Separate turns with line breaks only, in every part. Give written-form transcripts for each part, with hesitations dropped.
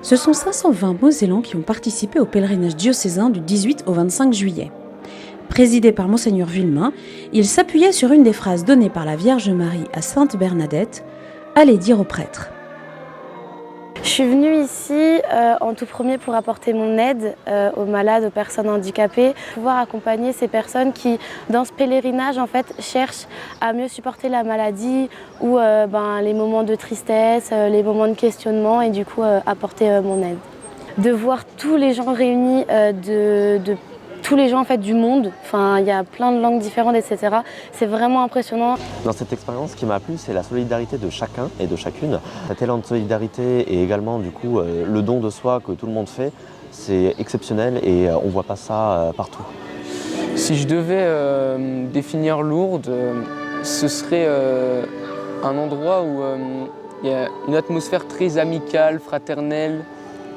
Ce sont 520 Mosellans qui ont participé au pèlerinage diocésain du 18 au 25 juillet. Présidé par Monseigneur Villemain, il s'appuyait sur une des phrases données par la Vierge Marie à Sainte Bernadette « Allez dire aux prêtres ».
Je suis venue ici en tout premier pour apporter mon aide aux malades, aux personnes handicapées, pouvoir accompagner ces personnes qui, dans ce pèlerinage, en fait, cherchent à mieux supporter la maladie ou les moments de tristesse, les moments de questionnement et du coup apporter mon aide. De voir tous les gens réunis de tous les gens en fait, du monde, enfin, il y a plein de langues différentes, etc. C'est vraiment impressionnant.
Dans cette expérience, ce qui m'a plu, c'est la solidarité de chacun et de chacune. Cet élan de solidarité et également du coup, le don de soi que tout le monde fait, c'est exceptionnel et on ne voit pas ça partout.
Si je devais définir Lourdes, ce serait un endroit où il y a une atmosphère très amicale, fraternelle,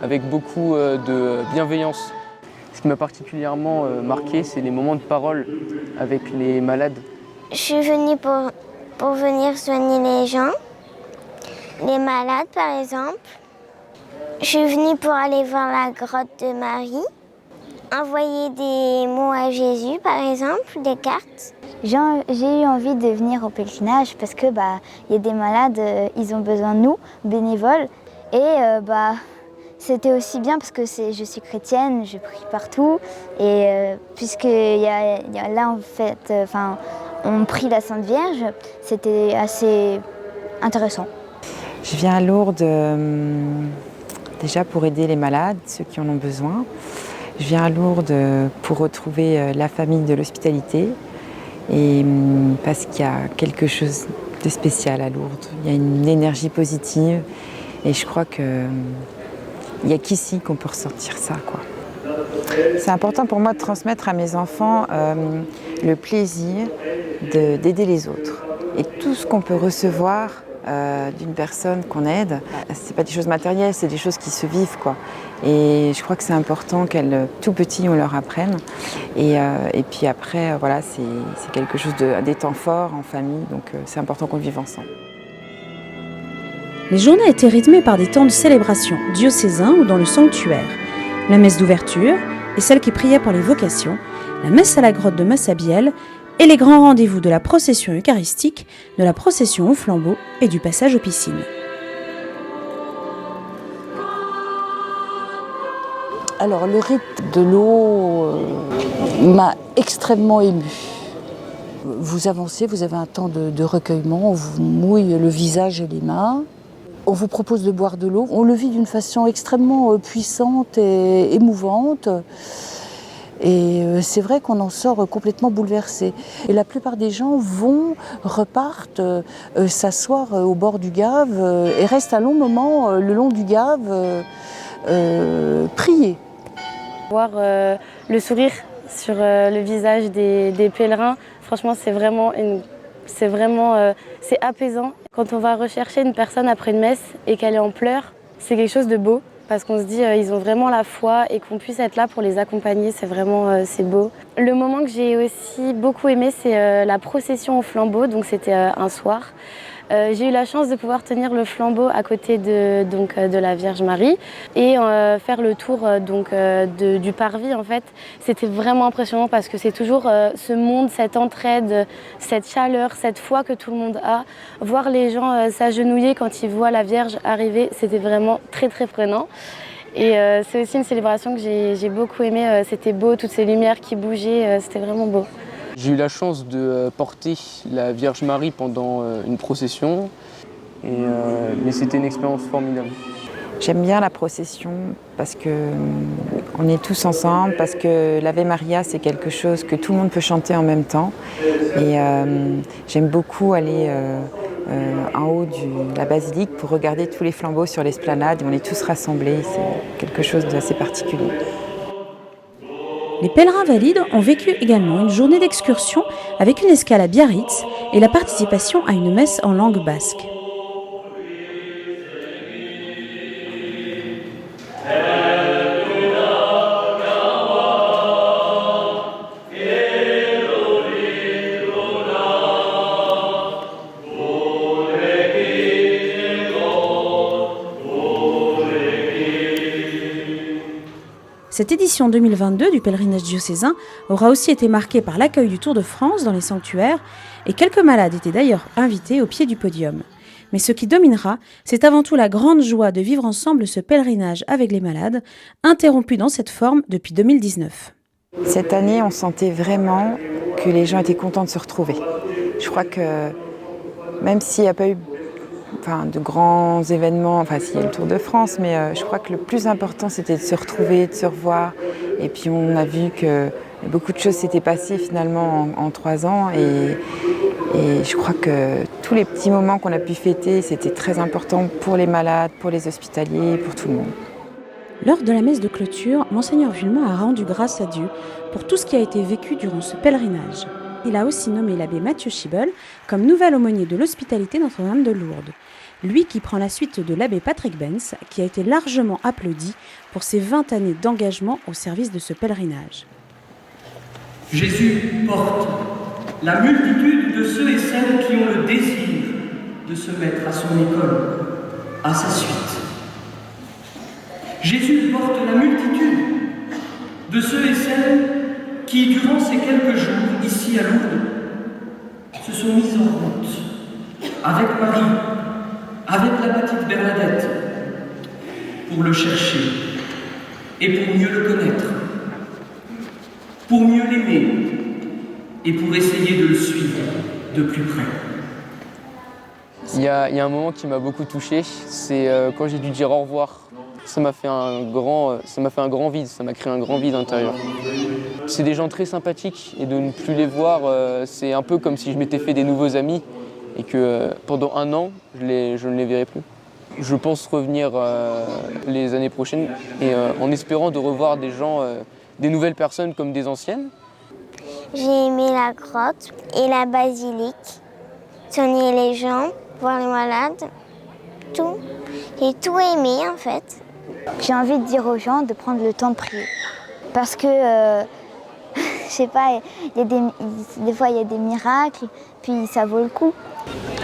avec beaucoup de bienveillance. Ce qui m'a particulièrement marqué, c'est les moments de parole avec les malades.
Je suis venue pour venir soigner les gens, les malades par exemple. Je suis venue pour aller voir la grotte de Marie, envoyer des mots à Jésus par exemple, des cartes.
J'ai eu envie de venir au pèlerinage parce que y a des malades, ils ont besoin de nous, bénévoles. Et c'était aussi bien parce que je suis chrétienne, je prie partout. Et puisque là en fait, on prie la Sainte Vierge, c'était assez intéressant.
Je viens à Lourdes déjà pour aider les malades, ceux qui en ont besoin. Je viens à Lourdes pour retrouver la famille de l'hospitalité. Et parce qu'il y a quelque chose de spécial à Lourdes. Il y a une énergie positive et je crois qu'il n'y a qu'ici qu'on peut ressentir ça, quoi. C'est important pour moi de transmettre à mes enfants le plaisir d'aider les autres. Et tout ce qu'on peut recevoir d'une personne qu'on aide, c'est pas des choses matérielles, c'est des choses qui se vivent, quoi. Et je crois que c'est important qu'elles, tout petit, on leur apprenne. Et puis après, voilà, c'est quelque chose des temps forts en famille, donc c'est important qu'on le vive ensemble.
Les journées étaient rythmées par des temps de célébration diocésains ou dans le sanctuaire. La messe d'ouverture et celle qui priait pour les vocations, la messe à la grotte de Massabielle et les grands rendez-vous de la procession eucharistique, de la procession au flambeau et du passage aux piscines.
Alors le rite de l'eau m'a extrêmement émue. Vous avancez, vous avez un temps de recueillement, on vous mouille le visage et les mains. On vous propose de boire de l'eau. On le vit d'une façon extrêmement puissante et émouvante. Et c'est vrai qu'on en sort complètement bouleversé. Et la plupart des gens repartent s'asseoir au bord du Gave et restent un long moment le long du Gave prier.
Voir le sourire sur le visage des pèlerins, franchement c'est apaisant. Quand on va rechercher une personne après une messe et qu'elle est en pleurs, c'est quelque chose de beau. Parce qu'on se dit ils ont vraiment la foi et qu'on puisse être là pour les accompagner, c'est beau. Le moment que j'ai aussi beaucoup aimé, c'est la procession au flambeau, donc c'était un soir. J'ai eu la chance de pouvoir tenir le flambeau à côté de la Vierge Marie et faire le tour du parvis en fait. C'était vraiment impressionnant parce que c'est toujours ce monde, cette entraide, cette chaleur, cette foi que tout le monde a. Voir les gens s'agenouiller quand ils voient la Vierge arriver, c'était vraiment très très prenant. Et c'est aussi une célébration que j'ai beaucoup aimée, c'était beau, toutes ces lumières qui bougeaient, c'était vraiment beau.
J'ai eu la chance de porter la Vierge Marie pendant une procession, mais c'était une expérience formidable.
J'aime bien la procession parce qu'on est tous ensemble, parce que l'Ave Maria c'est quelque chose que tout le monde peut chanter en même temps. Et j'aime beaucoup aller en haut de la basilique pour regarder tous les flambeaux sur l'esplanade et on est tous rassemblés, c'est quelque chose d'assez particulier.
Les pèlerins valides ont vécu également une journée d'excursion avec une escale à Biarritz et la participation à une messe en langue basque. Cette édition 2022 du pèlerinage diocésain aura aussi été marquée par l'accueil du Tour de France dans les sanctuaires et quelques malades étaient d'ailleurs invités au pied du podium. Mais ce qui dominera, c'est avant tout la grande joie de vivre ensemble ce pèlerinage avec les malades, interrompu dans cette forme depuis 2019.
Cette année, on sentait vraiment que les gens étaient contents de se retrouver. Je crois que même s'il n'y a pas eu de grands événements, s'il y a le Tour de France, mais je crois que le plus important c'était de se retrouver, de se revoir. Et puis on a vu que beaucoup de choses s'étaient passées finalement en 3 ans et je crois que tous les petits moments qu'on a pu fêter, c'était très important pour les malades, pour les hospitaliers, pour tout le monde.
Lors de la messe de clôture, Monseigneur Vulma a rendu grâce à Dieu pour tout ce qui a été vécu durant ce pèlerinage. Il a aussi nommé l'abbé Mathieu Schibel comme nouvel aumônier de l'hospitalité Notre-Dame de Lourdes. Lui qui prend la suite de l'abbé Patrick Benz, qui a été largement applaudi pour ses 20 années d'engagement au service de ce pèlerinage.
Jésus porte la multitude de ceux et celles qui ont le désir de se mettre à son école, à sa suite. Jésus porte la multitude de ceux et celles qui, durant ces quelques jours ici à Lourdes, se sont mis en route avec Marie, avec la petite Bernadette, pour le chercher et pour mieux le connaître, pour mieux l'aimer et pour essayer de le suivre de plus près.
Il y a un moment qui m'a beaucoup touché, c'est quand j'ai dû dire au revoir. Ça m'a fait un grand vide, ça m'a créé un grand vide intérieur. C'est des gens très sympathiques et de ne plus les voir, c'est un peu comme si je m'étais fait des nouveaux amis et que pendant 1 an, je ne les verrai plus. Je pense revenir les années prochaines et en espérant de revoir des gens, des nouvelles personnes comme des anciennes.
J'ai aimé la grotte et la basilique, soigner les gens, voir les malades, tout. J'ai tout aimé en fait.
J'ai envie de dire aux gens de prendre le temps de prier. Parce que, je sais pas, des fois il y a des miracles, puis ça vaut le coup.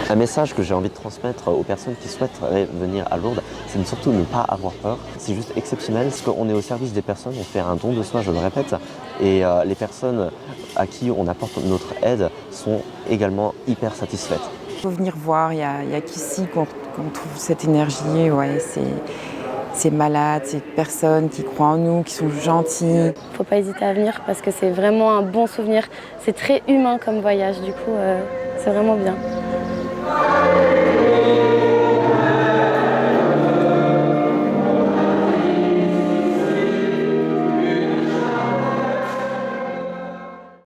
Un message que j'ai envie de transmettre aux personnes qui souhaiteraient venir à Lourdes, c'est de surtout ne pas avoir peur. C'est juste exceptionnel, parce qu'on est au service des personnes, on fait un don de soi, je le répète, et les personnes à qui on apporte notre aide sont également hyper satisfaites.
Il faut venir voir, il y a qu'ici qu'on trouve cette énergie, ces malades, ces personnes qui croient en nous, qui sont gentilles.
Il ne faut pas hésiter à venir parce que c'est vraiment un bon souvenir. C'est très humain comme voyage, du coup c'est vraiment bien.